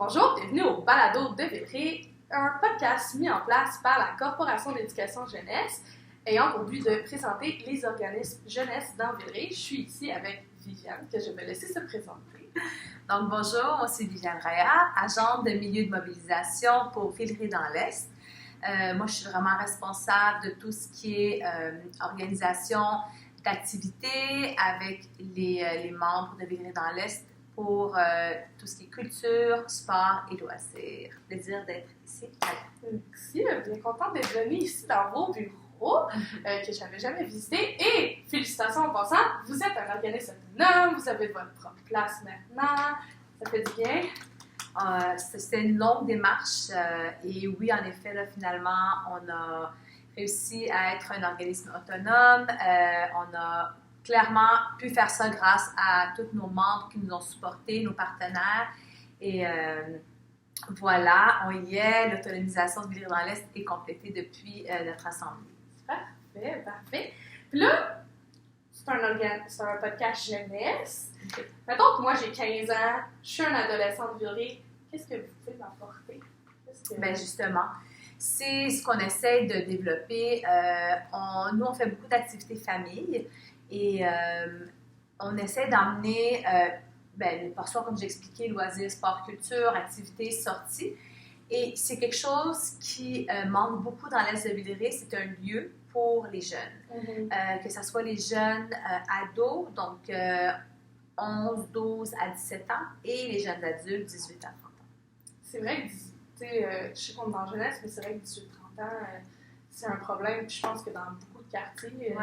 Bonjour, bienvenue au Balado de Villeray, un podcast mis en place par la Corporation d'éducation jeunesse ayant pour but de présenter les organismes jeunesse dans Villeray. Je suis ici avec Viviane, que je vais laisser se présenter. Donc bonjour, moi c'est Viviane Raya, agente de milieu de mobilisation pour Villeray dans l'Est. Moi je suis vraiment responsable de tout ce qui est organisation d'activités avec les membres de Villeray dans l'Est pour tout ce qui est culture, sport et loisirs. Plaisir d'être ici. Merci, bien contente d'être venue ici dans vos bureaux que je n'avais jamais visité. Et félicitations en passant, vous êtes un organisme autonome, vous avez votre propre place maintenant, ça fait du bien. C'était une longue démarche et oui, en effet, là, finalement, on a réussi à être un organisme autonome. On a clairement pu faire ça grâce à tous nos membres qui nous ont supportés, nos partenaires. Et voilà, on y est. L'autonomisation de Villeray dans l'Est est complétée depuis notre assemblée. Parfait, parfait. Puis là, c'est un podcast jeunesse. Okay. Mettons que moi, j'ai 15 ans, je suis un adolescent de Villeray. Qu'est-ce que vous pouvez m'apporter? Bien, justement, c'est ce qu'on essaie de développer. Nous, on fait beaucoup d'activités famille et on essaie d'emmener les portions, comme j'ai expliqué, loisirs, sport, culture, activités, sorties. Et c'est quelque chose qui manque beaucoup dans l'Est de Villeray. C'est un lieu pour les jeunes, que ce soit les jeunes ados, donc 11, 12 à 17 ans, et les jeunes adultes, 18 à 30 ans. C'est vrai que, je sais qu'on est dans la jeunesse, mais c'est vrai que 18-30 ans, c'est un problème. Puis je pense que dans beaucoup de quartiers,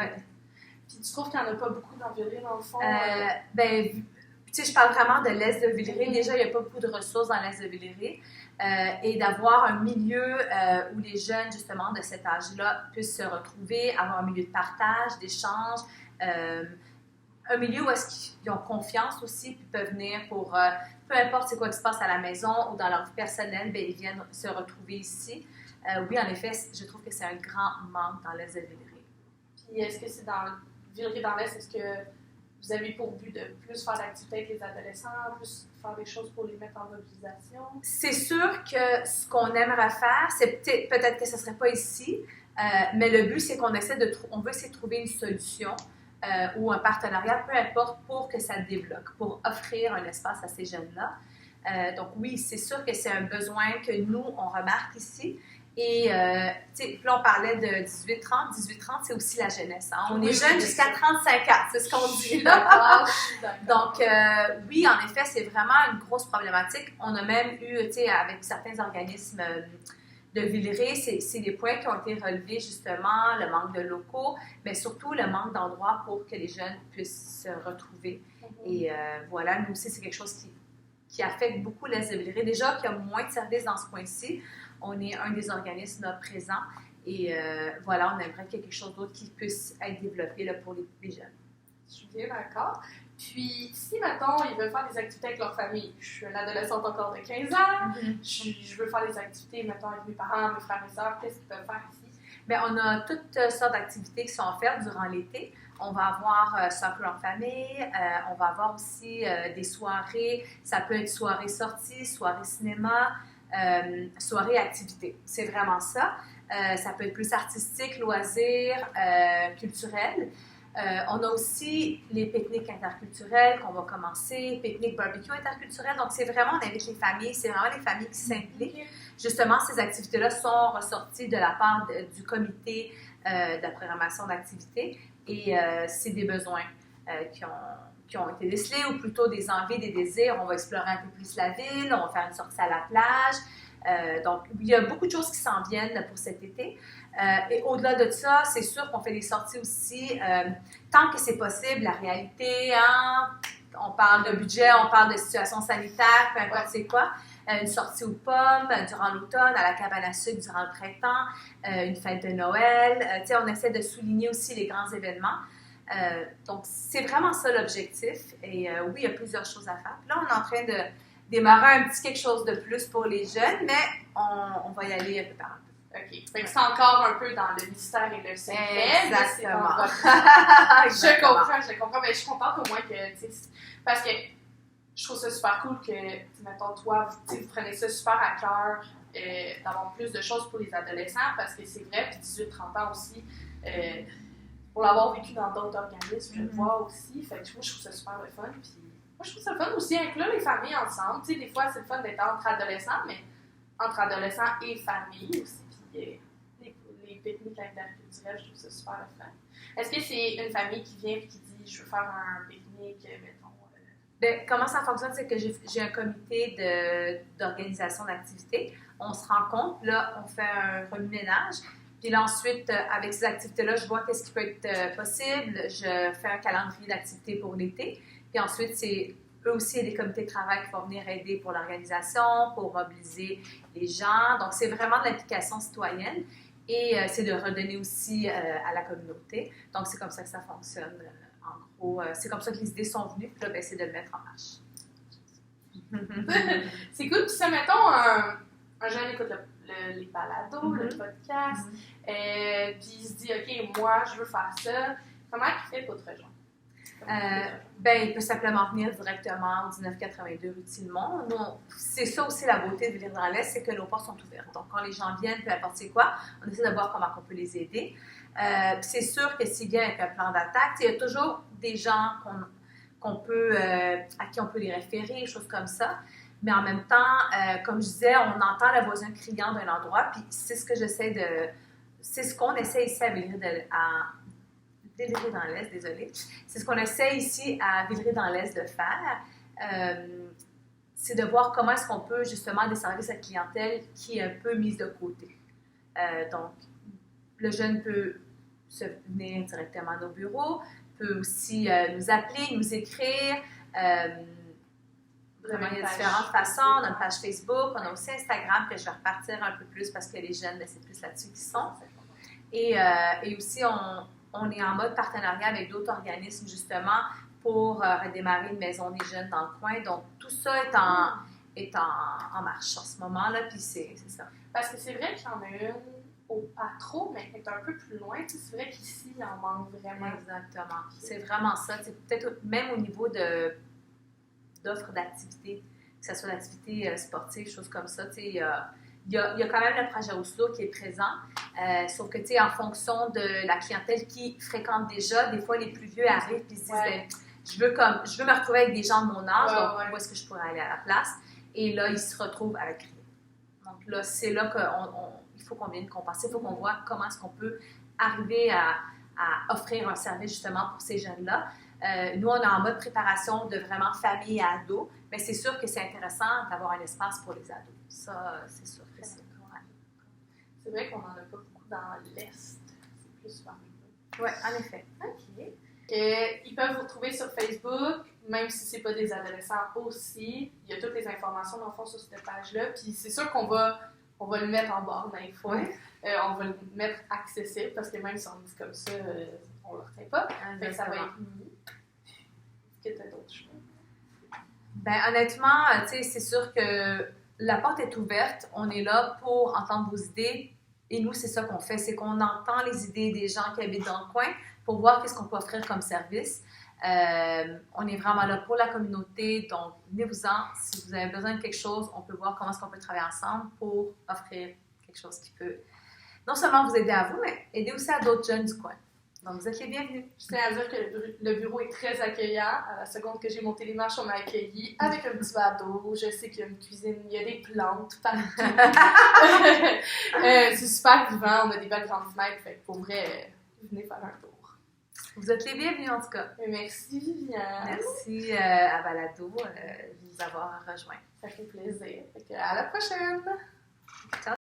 puis tu trouves qu'il n'y en a pas beaucoup dans Villeray, dans le fond? Je parle vraiment de l'Est de Villeray. Déjà, il n'y a pas beaucoup de ressources dans l'Est de Villeray. Et d'avoir un milieu où les jeunes, justement, de cet âge-là puissent se retrouver, avoir un milieu de partage, d'échange, un milieu où est-ce qu'ils ont confiance aussi, puis peuvent venir pour, peu importe c'est quoi qui se passe à la maison ou dans leur vie personnelle, ils viennent se retrouver ici. Oui, en effet, je trouve que c'est un grand manque dans l'Est de Villeray. Puis est-ce que c'est dans Villeray dans l'Est, est-ce que vous avez pour but de plus faire d'activités avec les adolescents, plus faire des choses pour les mettre en mobilisation? C'est sûr que ce qu'on aimerait faire, c'est peut-être que ce ne serait pas ici, mais le but, c'est qu'on on veut essayer de trouver une solution ou un partenariat, peu importe, pour que ça débloque, pour offrir un espace à ces jeunes-là. Donc oui, c'est sûr que c'est un besoin que nous, on remarque ici. Et là, on parlait de 18-30. 18-30, c'est aussi la jeunesse. Hein? On est jeune jusqu'à 35 ans, c'est ce qu'on dit. D'accord. Donc, oui, en effet, c'est vraiment une grosse problématique. On a même eu, avec certains organismes de Villeray, c'est des points qui ont été relevés, justement, le manque de locaux, mais surtout le manque d'endroits pour que les jeunes puissent se retrouver. Et voilà, nous aussi, c'est quelque chose qui affecte beaucoup l'Est de Villeray. Déjà qu'il y a moins de services dans ce coin-ci, on est un des organismes présents et voilà, on aimerait qu'il y ait quelque chose d'autre qui puisse être développé là, pour les jeunes. Je suis bien d'accord. Puis, si, mettons, ils veulent faire des activités avec leur famille, je suis une adolescente encore de 15 ans, je veux faire des activités, mettons, avec mes parents, mes frères et sœurs, qu'est-ce qu'ils peuvent faire ici? Bien, on a toutes sortes d'activités qui sont offertes durant l'été. On va avoir soccer en famille, on va avoir aussi des soirées, ça peut être soirée sortie, soirée cinéma, soirée activité. C'est vraiment ça. Ça peut être plus artistique, loisirs, culturel. On a aussi les pique-niques interculturels qu'on va commencer, pique-nique barbecue interculturel. Donc, c'est vraiment, on invite les familles, c'est vraiment les familles qui s'impliquent. Justement, ces activités-là sont ressorties de la part du comité de la programmation d'activités et c'est des besoins qui ont été décelés ou plutôt des envies, des désirs. On va explorer un peu plus la ville, on va faire une sortie à la plage. Donc, il y a beaucoup de choses qui s'en viennent pour cet été. Et au-delà de ça, c'est sûr qu'on fait des sorties aussi. Tant que c'est possible, la réalité, hein, on parle de budget, on parle de situation sanitaire, peu importe c'est quoi. Une sortie aux pommes durant l'automne, à la cabane à sucre durant le printemps, une fête de Noël. On essaie de souligner aussi les grands événements. Donc, c'est vraiment ça l'objectif. Et oui, il y a plusieurs choses à faire. Puis là, on est en train de démarrer un petit quelque chose de plus pour les jeunes, mais on va y aller un peu par un peu. OK. Fait que c'est encore un peu dans le mystère et le secret. Exactement. Je comprends. Mais je suis contente au moins que, parce que je trouve ça super cool que, mettons, toi, vous prenez ça super à cœur d'avoir plus de choses pour les adolescents, parce que c'est vrai, puis 18-30 ans aussi, pour l'avoir vécu dans d'autres organismes, je le vois aussi, fait que moi, je trouve ça super le fun, puis moi, je trouve ça le fun aussi inclure les familles ensemble, tu sais, des fois, c'est le fun d'être entre adolescents, mais entre adolescents et famille aussi, puis les pique-niques interculturels, je trouve ça super le fun. Est-ce que c'est une famille qui vient et qui dit, je veux faire un pique-nique, mettons, Ben, comment ça fonctionne, c'est que j'ai un comité d'organisation d'activités. On se rencontre, là, on fait un remue-ménage. Puis là, ensuite, avec ces activités-là, je vois qu'est-ce qui peut être possible. Je fais un calendrier d'activités pour l'été. Puis ensuite, c'est eux aussi, il y a des comités de travail qui vont venir aider pour l'organisation, pour mobiliser les gens. Donc, c'est vraiment de l'implication citoyenne. Et c'est de redonner aussi à la communauté. Donc, c'est comme ça que ça fonctionne. En gros, c'est comme ça que les idées sont venues, puis là, ben, c'est de le mettre en marche. C'est cool. Puis ça, mettons, un jeune écoute les balados, le podcast, puis il se dit, OK, moi, je veux faire ça. Comment il fait pour te rejoindre? Ben, il peut simplement venir directement au 1982 rue Tillemont. C'est ça aussi la beauté de Vivre dans l'Est, c'est que nos portes sont ouvertes. Donc, quand les gens viennent, peu importe c'est quoi, on essaie de voir comment on peut les aider. C'est sûr que s'ils viennent avec un plan d'attaque, il y a toujours des gens à qui on peut les référer, des choses comme ça. Mais en même temps, comme je disais, on entend le voisin criant d'un endroit, puis c'est ce que j'essaie de... C'est ce qu'on essaie ici à Villeray dans l'Est, désolée. C'est ce qu'on essaie ici à Villeray dans l'Est de faire. C'est de voir comment est-ce qu'on peut justement desservir cette clientèle qui est un peu mise de côté. Donc, le jeune peut venir directement à nos bureaux, peut aussi nous appeler, nous écrire. Vraiment, il y a différentes façons. On a une page Facebook, on a aussi Instagram que je vais repartir un peu plus parce que les jeunes, c'est plus là-dessus qu'ils sont. Et aussi, on est en mode partenariat avec d'autres organismes, justement, pour redémarrer une maison des jeunes dans le coin. Donc, tout ça est en marche en ce moment-là, puis c'est ça. Parce que c'est vrai qu'il y en a une au Patro, mais elle est un peu plus loin. C'est vrai qu'ici, il en manque vraiment. Exactement. C'est vraiment ça. Peut-être même au niveau d'offres d'activités, que ce soit d'activités sportives, choses comme ça, il y a quand même le projet Oslo qui est présent, sauf que, en fonction de la clientèle qui fréquente déjà, des fois, les plus vieux arrivent et se disent, ben, je veux me retrouver avec des gens de mon âge, donc où est-ce que je pourrais aller à la place? Et là, ils se retrouvent avec rien. Donc là, c'est là qu'il faut qu'on vienne compenser, il faut qu'on voit comment est-ce qu'on peut arriver à offrir un service justement pour ces jeunes-là. Nous, on est en mode préparation de vraiment famille et ados, mais c'est sûr que c'est intéressant d'avoir un espace pour les ados. Ça, c'est sûr que c'est correct. C'est vrai qu'on n'en a pas beaucoup dans l'Est. C'est plus par les Oui, en effet. OK. Ils peuvent vous retrouver sur Facebook, même si ce n'est pas des adolescents aussi. Il y a toutes les informations dans le fond sur cette page-là. Puis c'est sûr qu'on va le mettre en barre d'infos. On va le mettre accessible parce que même si on dit comme ça, on ne le retient pas. Fait que ça va être mis. Est-ce que tu as d'autres choses? Ben, honnêtement, c'est sûr que la porte est ouverte. On est là pour entendre vos idées. Et nous, c'est ça qu'on fait. C'est qu'on entend les idées des gens qui habitent dans le coin pour voir qu'est-ce qu'on peut offrir comme service. On est vraiment là pour la communauté. Donc, venez-vous-en. Si vous avez besoin de quelque chose, on peut voir comment est-ce qu'on peut travailler ensemble pour offrir quelque chose qui peut non seulement vous aider à vous, mais aider aussi à d'autres jeunes du coin. Donc, vous êtes les bienvenus. Je tiens à dire que le bureau est très accueillant. À la seconde que j'ai monté les marches, on m'a accueilli avec un petit verre d'eau. Je sais qu'il y a une cuisine, il y a des plantes partout. C'est super vivant, on a des belles grandes fenêtres. Fait que pour vrai, venez faire un tour. Vous êtes les bienvenus en tout cas. Merci Viviane. Merci à Balado de nous avoir rejoints. Ça fait plaisir. Fait que à la prochaine. Ciao.